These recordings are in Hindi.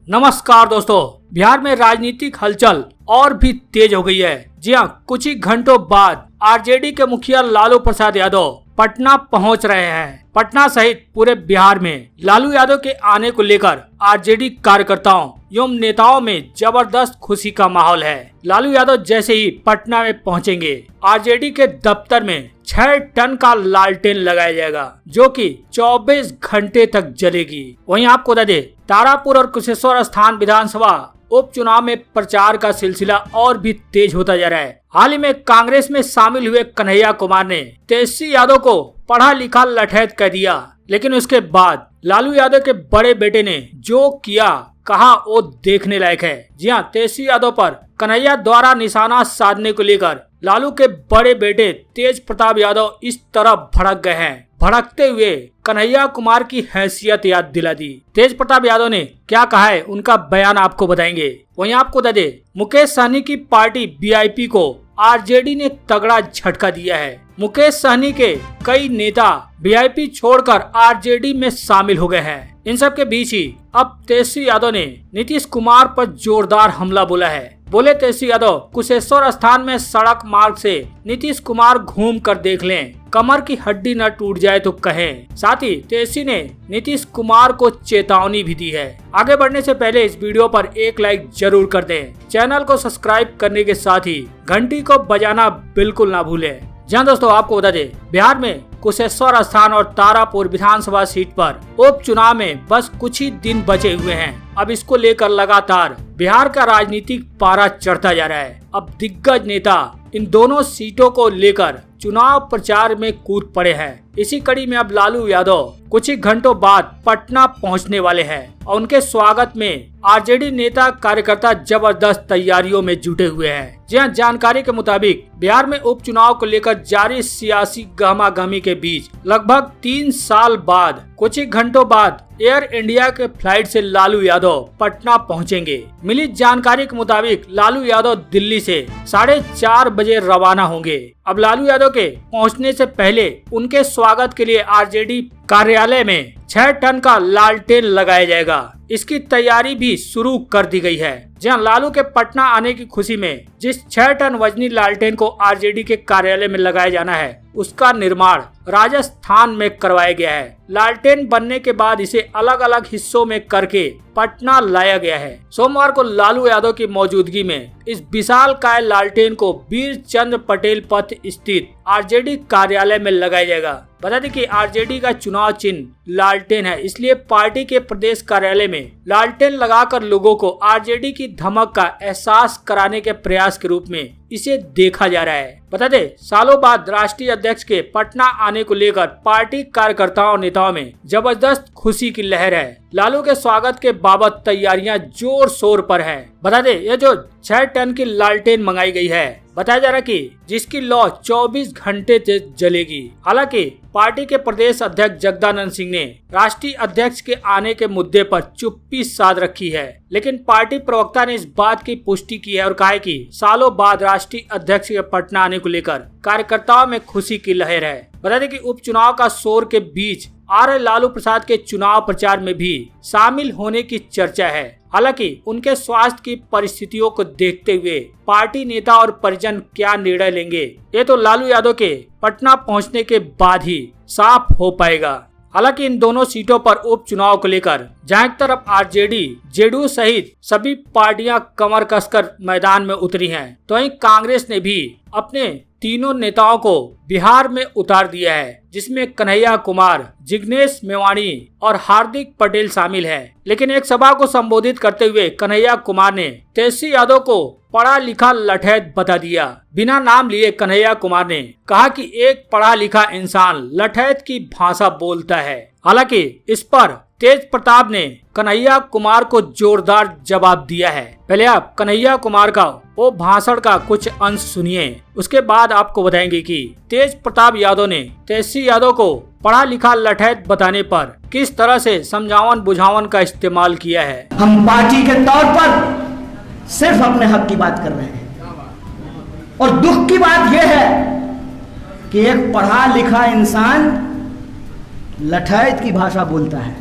नमस्कार दोस्तों, बिहार में राजनीतिक हलचल और भी तेज हो गई है। जी हाँ, कुछ ही घंटों बाद आरजेडी के मुखिया लालू प्रसाद यादव पटना पहुंच रहे हैं। पटना सहित पूरे बिहार में लालू यादव के आने को लेकर आरजेडी कार्यकर्ताओं एवं नेताओं में जबरदस्त खुशी का माहौल है। लालू यादव जैसे ही पटना में पहुंचेंगे, आरजेडी के दफ्तर में 6 टन का लालटेन लगाया जाएगा, जो कि 24 घंटे तक जलेगी। वहीं आपको बता दें, तारापुर और कुशेश्वर स्थान विधानसभा उपचुनाव में प्रचार का सिलसिला और भी तेज होता जा रहा है। हाल ही में कांग्रेस में शामिल हुए कन्हैया कुमार ने तेजस्वी यादव को पढ़ा लिखा लठैत कह दिया, लेकिन उसके बाद लालू यादव के बड़े बेटे ने जो किया कहा वो देखने लायक है। जी हाँ, तेजस्वी यादव पर कन्हैया द्वारा निशाना साधने को लेकर लालू के बड़े बेटे तेज प्रताप यादव इस तरह भड़क गए हैं। भड़कते हुए कन्हैया कुमार की हैसियत याद दिला दी। तेज प्रताप यादव ने क्या कहा है, उनका बयान आपको बताएंगे। वहीं आपको बता दें, मुकेश सहनी की पार्टी वीआईपी को आरजेडी ने तगड़ा झटका दिया है। मुकेश सहनी के कई नेता वीआईपी छोड़कर आरजेडी में शामिल हो गए हैं। इन सब के बीच ही अब तेजस्वी यादव ने नीतीश कुमार पर जोरदार हमला बोला है। बोले तेजस्वी यादव, कुशेश्वर स्थान में सड़क मार्ग से नीतीश कुमार घूम कर देख लें, कमर की हड्डी न टूट जाए तो कहें। साथ ही तेजस्वी ने नीतीश कुमार को चेतावनी भी दी है। आगे बढ़ने से पहले इस वीडियो पर एक लाइक जरूर कर दें। चैनल को सब्सक्राइब करने के साथ ही घंटी को बजाना बिल्कुल ना भूलें। जहाँ दोस्तों आपको बता दें, बिहार में कुशेश्वर स्थान और तारापुर विधानसभा सीट पर उपचुनाव में बस कुछ ही दिन बचे हुए हैं। अब इसको लेकर लगातार बिहार का राजनीतिक पारा चढ़ता जा रहा है। अब दिग्गज नेता इन दोनों सीटों को लेकर चुनाव प्रचार में कूद पड़े हैं। इसी कड़ी में अब लालू यादव कुछ ही घंटों बाद पटना पहुंचने वाले हैं और उनके स्वागत में आरजेडी नेता कार्यकर्ता जबरदस्त तैयारियों में जुटे हुए हैं। जी हां, जानकारी के मुताबिक बिहार में उपचुनाव को लेकर जारी सियासी गहमागहमी के बीच लगभग 3 साल बाद कुछ ही घंटों बाद एयर इंडिया के फ्लाइट से लालू यादव पटना पहुंचेंगे। मिली जानकारी के मुताबिक लालू यादव दिल्ली से 4:30 बजे रवाना होंगे। अब लालू यादव के पहुंचने से पहले उनके स्वागत के लिए आरजेडी कार्यालय में 6 टन का लालटेन लगाया जाएगा। इसकी तैयारी भी शुरू कर दी गई है। जहां लालू के पटना आने की खुशी में जिस 6 टन वजनी लालटेन को आरजेडी के कार्यालय में लगाया जाना है, उसका निर्माण राजस्थान में करवाया गया है। लालटेन बनने के बाद इसे अलग अलग हिस्सों में करके पटना लाया गया है। सोमवार को लालू यादव की मौजूदगी में इस विशालकाय लालटेन को वीर चंद्र पटेल पथ स्थित आरजेडी कार्यालय में लगाया जाएगा। बता दें कि आरजेडी का चुनाव चिन्ह लालटेन है, इसलिए पार्टी के प्रदेश कार्यालय में लालटेन लगाकर लोगों को आरजेडी की धमक का एहसास कराने के प्रयास के रूप में इसे देखा जा रहा है। बता दें, सालों बाद राष्ट्रीय अध्यक्ष के पटना आने को लेकर पार्टी कार्यकर्ताओं और नेताओं में जबरदस्त खुशी की लहर है। लालू के स्वागत के बाबत तैयारियां जोर शोर पर है। बता दें, ये जो 6 टन की लालटेन मंगाई गई है, बताया जा रहा है कि जिसकी लौ 24 घंटे तक जलेगी। हालांकि पार्टी के प्रदेश अध्यक्ष जगदानंद सिंह ने राष्ट्रीय अध्यक्ष के आने के मुद्दे पर चुप्पी साध रखी है, लेकिन पार्टी प्रवक्ता ने इस बात की पुष्टि की है और कहा है कि सालों बाद राष्ट्रीय अध्यक्ष के पटना आने को लेकर कार्यकर्ताओं में खुशी की लहर है। बता दें कि उपचुनाव का शोर के बीच लालू प्रसाद के चुनाव प्रचार में भी शामिल होने की चर्चा है। हालांकि उनके स्वास्थ्य की परिस्थितियों को देखते हुए पार्टी नेता और परिजन क्या निर्णय लेंगे, ये तो लालू यादव के पटना पहुंचने के बाद ही साफ हो पाएगा। हालांकि इन दोनों सीटों पर उपचुनाव को लेकर जहां एक तरफ आरजेडी, जेडीयू सहित सभी पार्टियां कमर कसकर मैदान में उतरी हैं, तो वहीं कांग्रेस ने भी अपने तीनों नेताओं को बिहार में उतार दिया है, जिसमें कन्हैया कुमार, जिग्नेश मेवाणी और हार्दिक पटेल शामिल हैं। लेकिन एक सभा को संबोधित करते हुए कन्हैया कुमार ने तेजस्वी यादव को पढ़ा लिखा लठैत बता दिया। बिना नाम लिए कन्हैया कुमार ने कहा कि एक पढ़ा लिखा इंसान लठैत की भाषा बोलता है। हालांकि इस पर तेज प्रताप ने कन्हैया कुमार को जोरदार जवाब दिया है। पहले आप कन्हैया कुमार का वो भाषण का कुछ अंश सुनिए, उसके बाद आपको बताएंगे कि तेज प्रताप यादव ने तेजस्वी यादव को पढ़ा लिखा लठैत बताने पर किस तरह से समझावन बुझावन का इस्तेमाल किया है। हम पार्टी के तौर पर सिर्फ अपने हक की बात कर रहे हैं और दुख की बात यह है कि एक पढ़ा लिखा इंसान लठैत की भाषा बोलता है।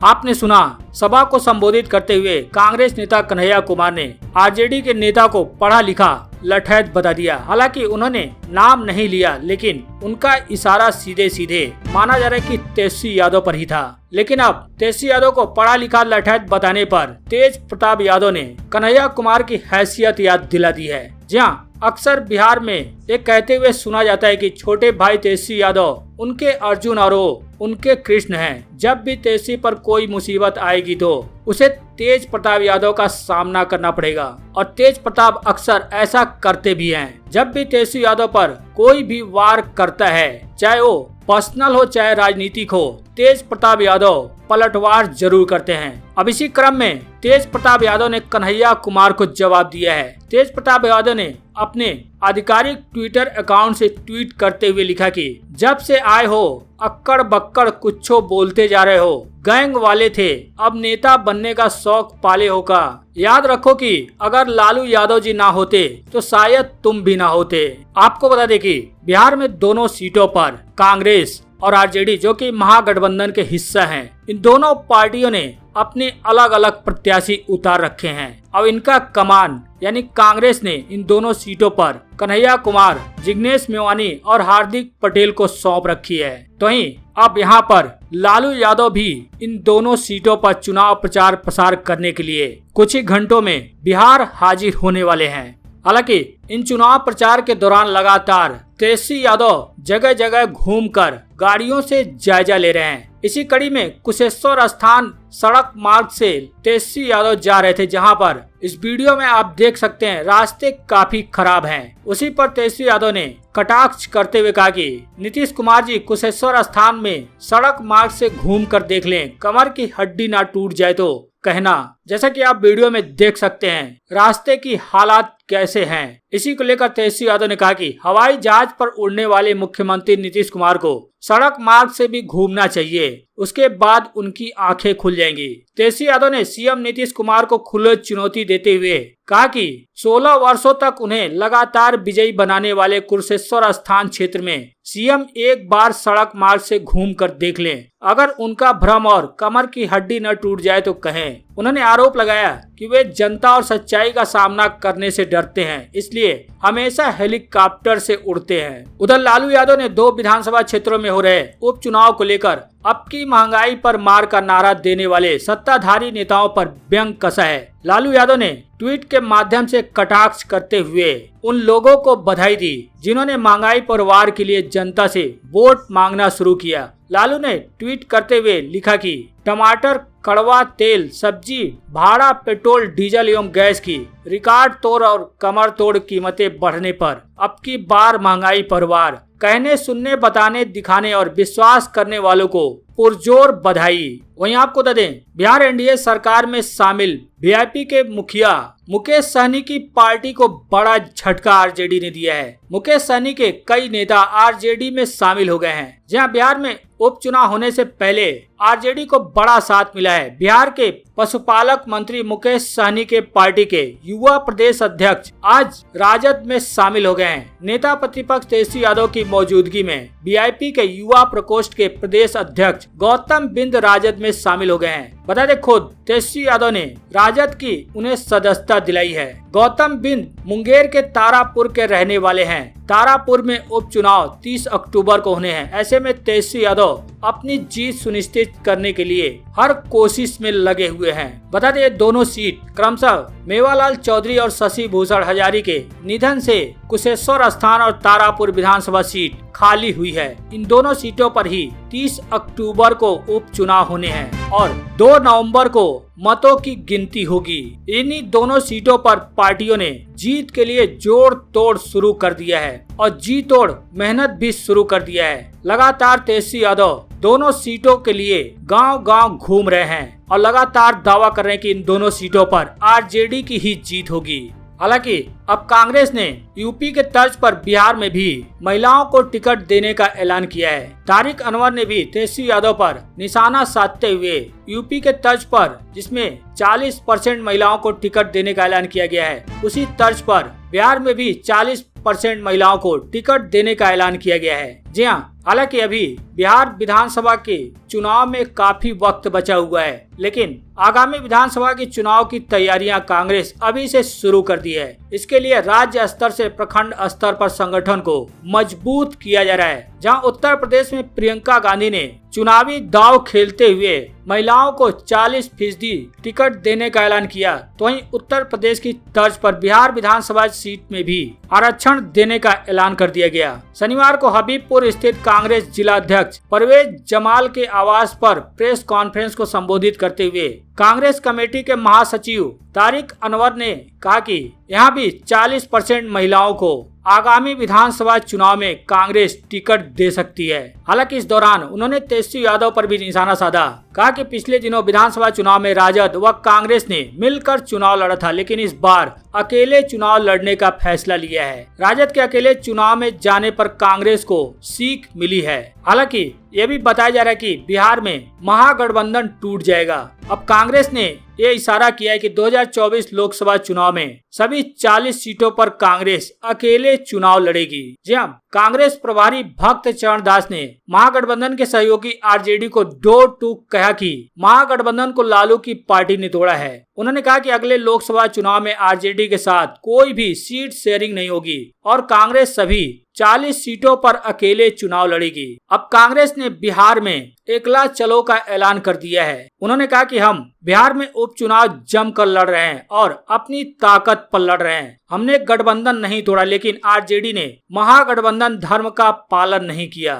आपने सुना, सभा को संबोधित करते हुए कांग्रेस नेता कन्हैया कुमार ने आरजेडी के नेता को पढ़ा लिखा लठैत बता दिया। हालांकि उन्होंने नाम नहीं लिया, लेकिन उनका इशारा सीधे सीधे माना जा रहा है कि तेजस्वी यादव पर ही था। लेकिन अब तेजस्वी यादव को पढ़ा लिखा लठैत बताने पर तेज प्रताप यादव ने कन्हैया कुमार की हैसियत याद दिला दी है। जहाँ अक्सर बिहार में ये कहते हुए सुना जाता है कि छोटे भाई तेजस्वी यादव उनके अर्जुन और वो उनके कृष्ण हैं। जब भी तेजस्वी पर कोई मुसीबत आएगी तो उसे तेज प्रताप यादव का सामना करना पड़ेगा, और तेज प्रताप अक्सर ऐसा करते भी हैं। जब भी तेजस्वी यादव पर कोई भी वार करता है, चाहे वो पर्सनल हो चाहे राजनीतिक हो, तेज प्रताप यादव पलटवार जरूर करते हैं। अब इसी क्रम में तेज प्रताप यादव ने कन्हैया कुमार को जवाब दिया है। तेज प्रताप यादव ने अपने आधिकारिक ट्विटर अकाउंट से ट्वीट करते हुए लिखा कि जब से आए हो अक्कड़ बक्कड़ कुछो बोलते जा रहे हो, गैंग वाले थे, अब नेता बनने का शौक पाले हो का। याद रखो कि अगर लालू यादव जी ना होते तो शायद तुम भी ना होते। आपको बता दें कि बिहार में दोनों सीटों पर कांग्रेस और आरजेडी, जो कि महागठबंधन के हिस्सा हैं, इन दोनों पार्टियों ने अपने अलग अलग प्रत्याशी उतार रखे हैं। अब इनका कमान यानी कांग्रेस ने इन दोनों सीटों पर कन्हैया कुमार, जिग्नेश मेवानी और हार्दिक पटेल को सौंप रखी है। तो वहीं अब यहाँ पर लालू यादव भी इन दोनों सीटों पर चुनाव प्रचार प्रसार करने के लिए कुछ ही घंटों में बिहार हाजिर होने वाले हैं। हालांकि इन चुनाव प्रचार के दौरान लगातार तेजस्वी यादव जगह जगह घूमकर गाड़ियों से जायजा ले रहे हैं। इसी कड़ी में कुशेश्वर स्थान सड़क मार्ग से तेजस्वी यादव जा रहे थे, जहां पर इस वीडियो में आप देख सकते हैं रास्ते काफी खराब हैं। उसी पर तेजस्वी यादव ने कटाक्ष करते हुए कहा कि नीतीश कुमार जी कुशेश्वर स्थान में सड़क मार्ग से घूम कर देख लें, कमर की हड्डी ना टूट जाए तो कहना। जैसा कि आप वीडियो में देख सकते हैं रास्ते की हालात कैसे हैं। इसी को लेकर तेजस्वी यादव ने कहा कि हवाई जहाज पर उड़ने वाले मुख्यमंत्री नीतीश कुमार को सड़क मार्ग से भी घूमना चाहिए, उसके बाद उनकी आंखें खुल जाएंगी। तेजस्वी यादव ने सीएम नीतीश कुमार को खुले चुनौती देते हुए कहा कि 16 वर्षों तक उन्हें लगातार विजयी बनाने वाले कुशेश्वर स्थान क्षेत्र में सीएम एक बार सड़क मार्ग से घूम कर देख लें, अगर उनका भ्रम और कमर की हड्डी न टूट जाए तो कहें। उन्होंने आरोप लगाया कि वे जनता और सच्चाई का सामना करने से डरते हैं, इसलिए हमेशा हेलीकॉप्टर से उड़ते हैं। उधर लालू यादव ने 2 विधानसभा क्षेत्रों में हो रहे उपचुनाव को लेकर अब की महंगाई पर मार का नारा देने वाले सत्ताधारी नेताओं पर व्यंग कसा है। लालू यादव ने ट्वीट के माध्यम से कटाक्ष करते हुए उन लोगों को बधाई दी जिन्होंने महंगाई पर वार के लिए जनता से वोट मांगना शुरू किया। लालू ने ट्वीट करते हुए लिखा कि टमाटर, कड़वा तेल, सब्जी, भाड़ा, पेट्रोल, डीजल एवं गैस की रिकॉर्ड तोड़ और कमर तोड़ कीमतें बढ़ने पर अब की बार महंगाई पर वार, कहने, सुनने, बताने, दिखाने और विश्वास करने वालों को पुरजोर बधाई। वहीं आपको बता दें बिहार एनडीए सरकार में शामिल वीआईपी के मुखिया मुकेश सहनी की पार्टी को बड़ा झटका आरजेडी ने दिया है। मुकेश सहनी के कई नेता आरजेडी में शामिल हो गए हैं। जहां बिहार में उपचुनाव होने से पहले आरजेडी को बड़ा साथ मिला है। बिहार के पशुपालक मंत्री मुकेश सहनी के पार्टी के युवा प्रदेश अध्यक्ष आज राजद में शामिल हो गए हैं। नेता प्रतिपक्ष तेजस्वी यादव की मौजूदगी में वीआईपी के युवा प्रकोष्ठ के प्रदेश अध्यक्ष गौतम बिंद राजद में शामिल हो गए हैं। बता दें खुद तेजस्वी यादव ने राजद की उन्हें सदस्यता दिलाई है। गौतम बिंद मुंगेर के तारापुर के रहने वाले हैं। तारापुर में उपचुनाव 30 अक्टूबर को होने हैं। ऐसे में तेजस्वी यादव अपनी जीत सुनिश्चित करने के लिए हर कोशिश में लगे हुए हैं। बता दें दोनों सीट क्रमशः मेवालाल चौधरी और शशि भूषण हजारी के निधन से कुशेश्वर स्थान और तारापुर विधानसभा सीट खाली हुई है। इन दोनों सीटों पर ही 30 अक्टूबर को उपचुनाव होने हैं और 2 नवंबर को मतों की गिनती होगी। इन्हीं दोनों सीटों पर पार्टियों ने जीत के लिए जोड़ तोड़ शुरू कर दिया है और जी तोड़ मेहनत भी शुरू कर दिया है। लगातार तेजस्वी यादव दोनों सीटों के लिए गांव-गांव घूम रहे हैं और लगातार दावा कर रहे हैं कि इन दोनों सीटों पर आरजेडी की ही जीत होगी। हालांकि अब कांग्रेस ने यूपी के तर्ज पर बिहार में भी महिलाओं को टिकट देने का ऐलान किया है। तारिक अनवर ने भी तेजस्वी यादव पर निशाना साधते हुए यूपी के तर्ज पर, जिसमें 40% महिलाओं को टिकट देने का ऐलान किया गया है, उसी तर्ज पर बिहार में भी 40% महिलाओं को टिकट देने का ऐलान किया गया है। जी हाँ, हालांकि अभी बिहार विधानसभा के चुनाव में काफी वक्त बचा हुआ है, लेकिन आगामी विधानसभा के चुनाव की तैयारियां कांग्रेस अभी से शुरू कर दी है। इसके लिए राज्य स्तर से प्रखंड स्तर पर संगठन को मजबूत किया जा रहा है। जहां उत्तर प्रदेश में प्रियंका गांधी ने चुनावी दांव खेलते हुए महिलाओं को 40% टिकट देने का ऐलान किया, तो वहीं उत्तर प्रदेश की तर्ज पर बिहार विधानसभा सीट में भी आरक्षण देने का ऐलान कर दिया गया। शनिवार को हबीबपुर स्थित कांग्रेस जिला अध्यक्ष परवेज जमाल के आवास पर प्रेस कॉन्फ्रेंस को संबोधित करते हुए कांग्रेस कमेटी के महासचिव तारिक अनवर ने कहा कि यहां भी 40% महिलाओं को आगामी विधानसभा चुनाव में कांग्रेस टिकट दे सकती है। हालांकि इस दौरान उन्होंने तेजस्वी यादव पर भी निशाना साधा। कहा कि पिछले दिनों विधानसभा चुनाव में राजद व कांग्रेस ने मिलकर चुनाव लड़ा था, लेकिन इस बार अकेले चुनाव लड़ने का फैसला लिया है। राजद के अकेले चुनाव में जाने पर कांग्रेस को सीख मिली है। हालांकि ये भी बताया जा रहा है कि बिहार में महागठबंधन टूट जाएगा। अब कांग्रेस ने ये इशारा किया है कि 2024 लोकसभा चुनाव में सभी 40 सीटों पर कांग्रेस अकेले चुनाव लड़ेगी। जी हां, कांग्रेस प्रभारी भक्त चरण दास ने महागठबंधन के सहयोगी आरजेडी को डोर टू कहा कि महागठबंधन को लालू की पार्टी ने तोड़ा है। उन्होंने कहा कि अगले लोकसभा चुनाव में आरजेडी के साथ कोई भी सीट शेयरिंग नहीं होगी और कांग्रेस सभी 40 सीटों पर अकेले चुनाव लड़ेगी। अब कांग्रेस ने बिहार में एकला चलो का ऐलान कर दिया है। उन्होंने कहा कि हम बिहार में उपचुनाव जमकर लड़ रहे हैं और अपनी ताकत पर लड़ रहे हैं। हमने गठबंधन नहीं तोड़ा, लेकिन आरजेडी ने महागठबंधन धर्म का पालन नहीं किया।